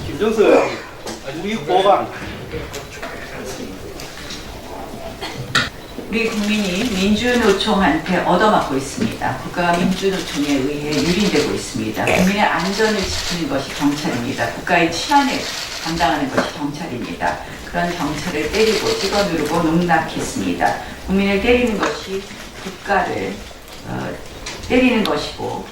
김정수 무익보강. 우리 국민이 민주노총한테 얻어맞고 있습니다. 국가가 민주노총에 의해 유린되고 있습니다. 국민의 안전을 지키는 것이 경찰입니다. 국가의 치안을 담당하는 것이 경찰입니다. 그런 경찰을 때리고 찍어 누르고 농락했습니다. 국민을 때리는 것이 국가를 때리는 것이고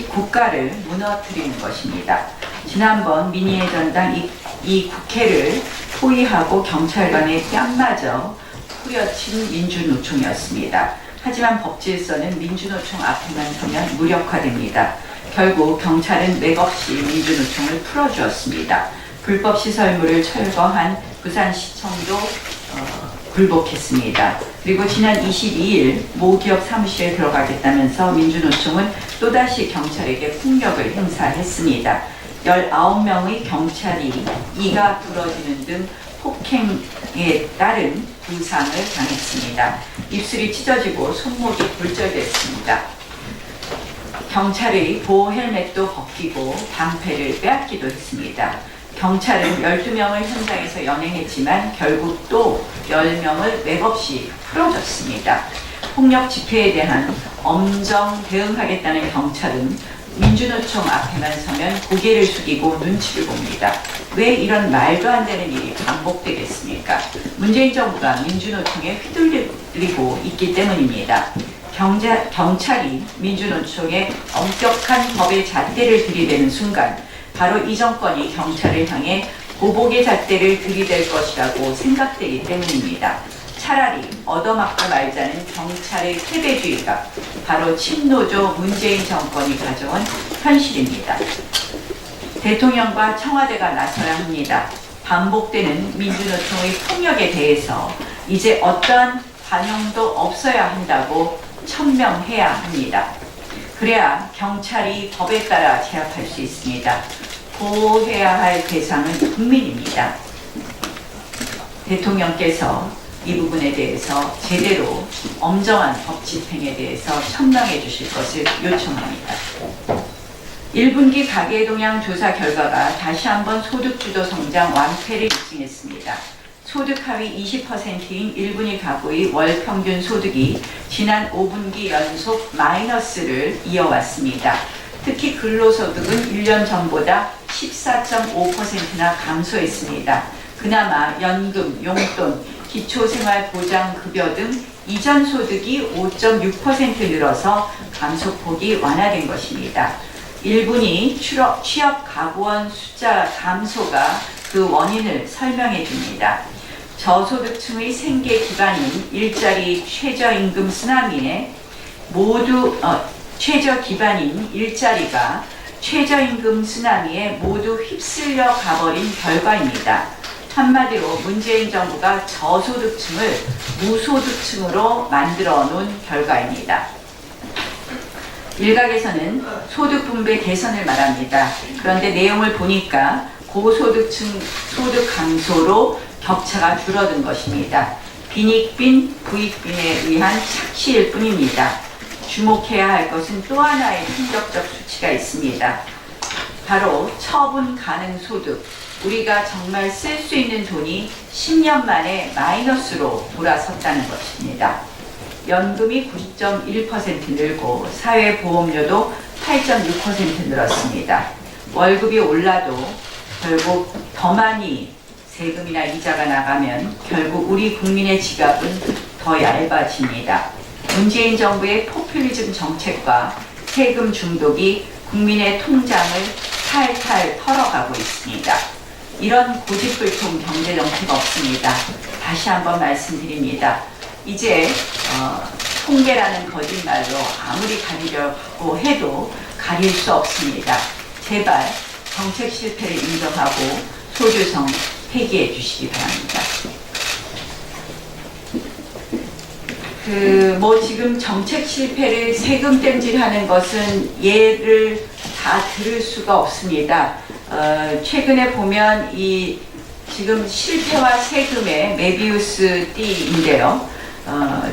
국가를 무너뜨리는 것입니다. 지난번 민의의 전당 이 국회를 포위하고 경찰관의 뺨마저 후려친 민주노총이었습니다. 하지만 법질서는 민주노총 앞에만 서면 무력화됩니다. 결국 경찰은 맥없이 민주노총을 풀어주었습니다. 불법 시설물을 철거한 부산시청도 굴복했습니다. 그리고 지난 22일 모기업 사무실에 들어가겠다면서 민주노총은 또다시 경찰에게 폭력을 행사했습니다. 19명의 경찰이 이가 부러지는 등 폭행에 따른 부상을 당했습니다. 입술이 찢어지고 손목이 골절됐습니다. 경찰의 보호 헬멧도 벗기고 방패를 빼앗기도 했습니다. 경찰은 12명을 현장에서 연행했지만 결국 또 10명을 맥없이 풀어줬습니다. 폭력 집회에 대한 엄정 대응하겠다는 경찰은 민주노총 앞에만 서면 고개를 숙이고 눈치를 봅니다. 왜 이런 말도 안 되는 일이 반복되겠습니까? 문재인 정부가 민주노총에 휘둘리고 있기 때문입니다. 경찰이 민주노총에 엄격한 법의 잣대를 들이대는 순간 바로 이 정권이 경찰을 향해 보복의 잣대를 들이댈 것이라고 생각되기 때문입니다. 차라리 얻어맞고 말자는 경찰의 패배주의가 바로 친노조 문재인 정권이 가져온 현실입니다. 대통령과 청와대가 나서야 합니다. 반복되는 민주노총의 폭력에 대해서 이제 어떠한 반영도 없어야 한다고 천명해야 합니다. 그래야 경찰이 법에 따라 제압할 수 있습니다. 보호해야 할 대상은 국민입니다. 대통령께서 이 부분에 대해서 제대로 엄정한 법 집행에 대해서 천명해 주실 것을 요청합니다. 1분기 가계동향 조사 결과가 다시 한번 소득주도 성장 완패를 입증했습니다. 소득 하위 20%인 1분위 가구의 월 평균 소득이 지난 5분기 연속 마이너스를 이어왔습니다. 특히 근로소득은 1년 전보다 14.5%나 감소했습니다. 그나마 연금, 용돈, 기초생활보장급여 등 이전 소득이 5.6% 늘어서 감소폭이 완화된 것입니다. 1분위 취업 가구원 숫자 감소가 그 원인을 설명해 줍니다. 저소득층의 생계 기반인 일자리 최저임금 쓰나미에 모두 최저 기반인 일자리가 최저임금 쓰나미에 모두 휩쓸려 가버린 결과입니다. 한마디로 문재인 정부가 저소득층을 무소득층으로 만들어 놓은 결과입니다. 일각에서는 소득 분배 개선을 말합니다. 그런데 내용을 보니까 고소득층 소득 감소로 격차가 줄어든 것입니다. 빈익빈, 부익빈에 의한 착시일 뿐입니다. 주목해야 할 것은 또 하나의 충격적 수치가 있습니다. 바로 처분 가능 소득. 우리가 정말 쓸 수 있는 돈이 10년 만에 마이너스로 돌아섰다는 것입니다. 연금이 9.1% 늘고 사회보험료도 8.6% 늘었습니다. 월급이 올라도 결국 더 많이 세금이나 이자가 나가면 결국 우리 국민의 지갑은 더 얇아집니다. 문재인 정부의 포퓰리즘 정책과 세금 중독이 국민의 통장을 탈탈 털어가고 있습니다. 이런 고집불통 경제 정책 없습니다. 다시 한번 말씀드립니다. 이제 통계라는 거짓말로 아무리 가리려고 해도 가릴 수 없습니다. 제발 정책 실패를 인정하고 소주성 폐기해 주시기 바랍니다. 지금 정책 실패를 세금 땜질하는 것은 예를 다 들을 수가 없습니다. 최근에 보면 이 지금 실패와 세금의 메비우스 띠인데요.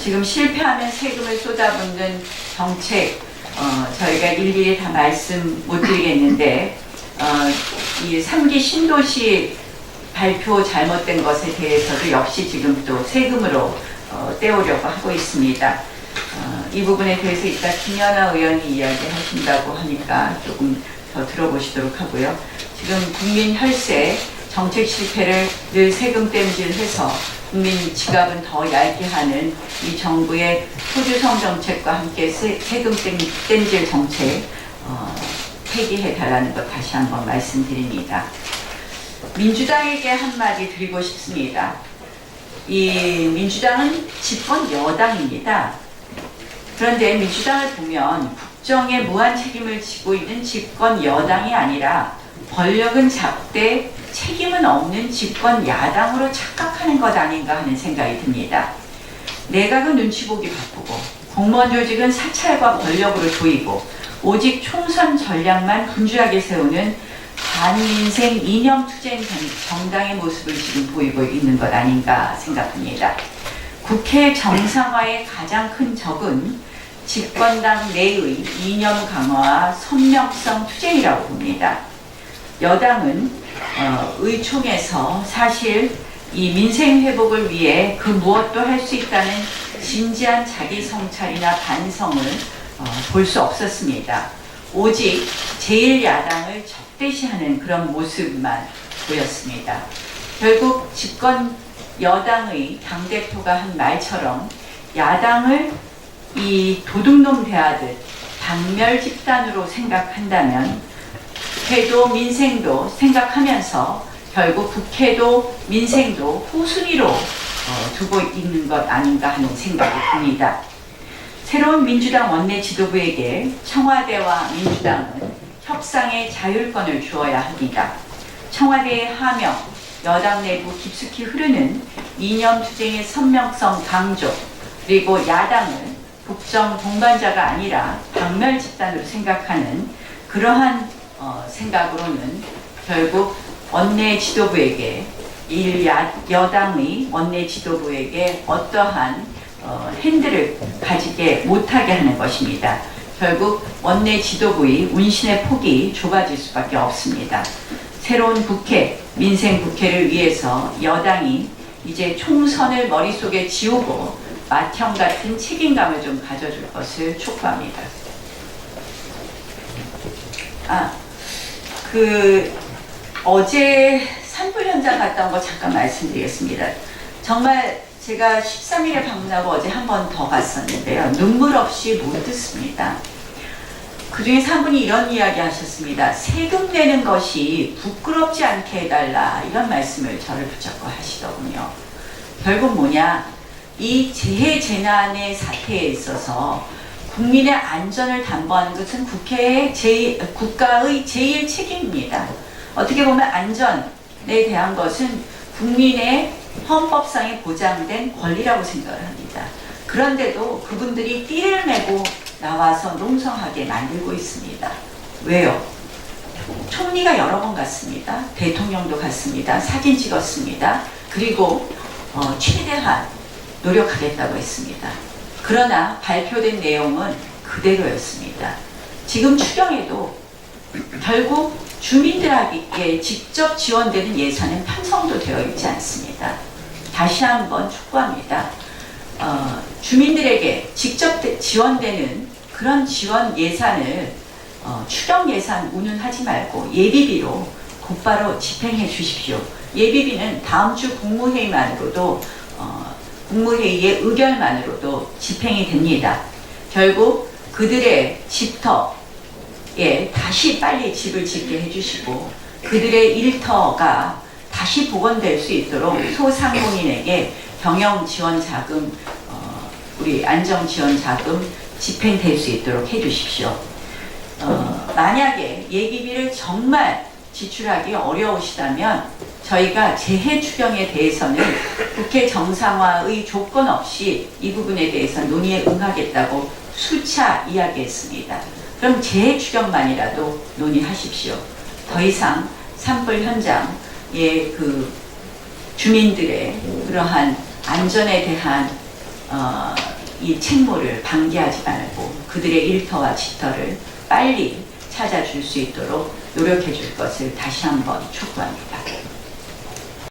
지금 실패하면 세금을 쏟아붓는 정책, 저희가 일일이 다 말씀 못 드리겠는데, 이 3기 신도시 발표 잘못된 것에 대해서도 역시 지금 또 세금으로 떼오려고 하고 있습니다. 이 부분에 대해서 이따 김연아 의원이 이야기하신다고 하니까 조금 더 들어보시도록 하고요. 지금 국민 혈세 정책 실패를 늘 세금 땜질해서 국민 지갑은 더 얇게 하는 이 정부의 소주성 정책과 함께 세금 땜질 정책 폐기해달라는 것 다시 한번 말씀드립니다. 민주당에게 한마디 드리고 싶습니다. 이 민주당은 집권 여당입니다. 그런데 민주당을 보면 국정에 무한 책임을 지고 있는 집권 여당이 아니라 권력은 잡되 책임은 없는 집권 야당으로 착각하는 것 아닌가 하는 생각이 듭니다. 내각은 눈치 보기 바쁘고 공무원 조직은 사찰과 권력으로 조이고 오직 총선 전략만 분주하게 세우는 반민생 이념투쟁 정당의 모습을 지금 보이고 있는 것 아닌가 생각합니다. 국회 정상화의 가장 큰 적은 집권당 내의 이념 강화와 선명성 투쟁이라고 봅니다. 여당은 의총에서 사실 이 민생 회복을 위해 그 무엇도 할 수 있다는 진지한 자기 성찰이나 반성을 볼 수 없었습니다. 오직 제1야당을 적대시하는 그런 모습만 보였습니다. 결국 집권 여당의 당대표가 한 말처럼 야당을 이 도둑놈 대하듯 박멸 집단으로 생각한다면 국회도 민생도 생각하면서 결국 국회도 민생도 후순위로 두고 있는 것 아닌가 하는 생각이 듭니다. 새로운 민주당 원내 지도부에게 청와대와 민주당은 협상의 자율권을 주어야 합니다. 청와대의 하명, 여당 내부 깊숙이 흐르는 이념투쟁의 선명성 강조, 그리고 야당을 국정 동반자가 아니라 박멸 집단으로 생각하는 그러한 생각으로는 결국 원내 지도부에게 여당의 원내 지도부에게 어떠한 핸들을 가지게 못하게 하는 것입니다. 결국 원내 지도부의 운신의 폭이 좁아질 수밖에 없습니다. 새로운 국회, 민생 국회를 위해서 여당이 이제 총선을 머릿속에 지우고 맏형 같은 책임감을 좀 가져줄 것을 촉구합니다. 어제 산불 현장 갔다 온 거 잠깐 말씀드리겠습니다. 정말 제가 13일에 방문하고 어제 한 번 더 갔었는데요. 눈물 없이 못 듣습니다. 그중에 한 분이 이런 이야기 하셨습니다. 세금 내는 것이 부끄럽지 않게 해달라, 이런 말씀을 저를 붙잡고 하시더군요. 결국 뭐냐, 이 재해 재난의 사태에 있어서 국민의 안전을 담보하는 것은 국가의 제일 책임입니다. 어떻게 보면 안전에 대한 것은 국민의 헌법상에 보장된 권리라고 생각을 합니다. 그런데도 그분들이 띠를 메고 나와서 농성하게 만들고 있습니다. 왜요? 총리가 여러 번 갔습니다. 대통령도 갔습니다. 사진 찍었습니다. 그리고 최대한 노력하겠다고 했습니다. 그러나 발표된 내용은 그대로였습니다. 지금 추경에도 결국 주민들에게 직접 지원되는 예산은 편성도 되어 있지 않습니다. 다시 한번 촉구합니다. 주민들에게 직접 지원되는 그런 지원 예산을 추경 예산 운운하지 말고 예비비로 곧바로 집행해 주십시오. 예비비는 다음 주 국무회의만으로도 국무회의의 의결만으로도 집행이 됩니다. 결국 그들의 집터에 다시 빨리 집을 짓게 해주시고 그들의 일터가 다시 복원될 수 있도록 소상공인에게 경영지원자금, 우리 안정지원자금 집행될 수 있도록 해주십시오. 만약에 예비비를 정말 지출하기 어려우시다면 저희가 재해 추경에 대해서는 국회 정상화의 조건 없이 이 부분에 대해서 논의에 응하겠다고 수차 이야기했습니다. 그럼 재해 추경만이라도 논의하십시오. 더 이상 산불 현장의 그 주민들의 그러한 안전에 대한 이 책무를 방기하지 말고 그들의 일터와 집터를 빨리 찾아줄 수 있도록 노력해 줄 것을 다시 한번 촉구합니다.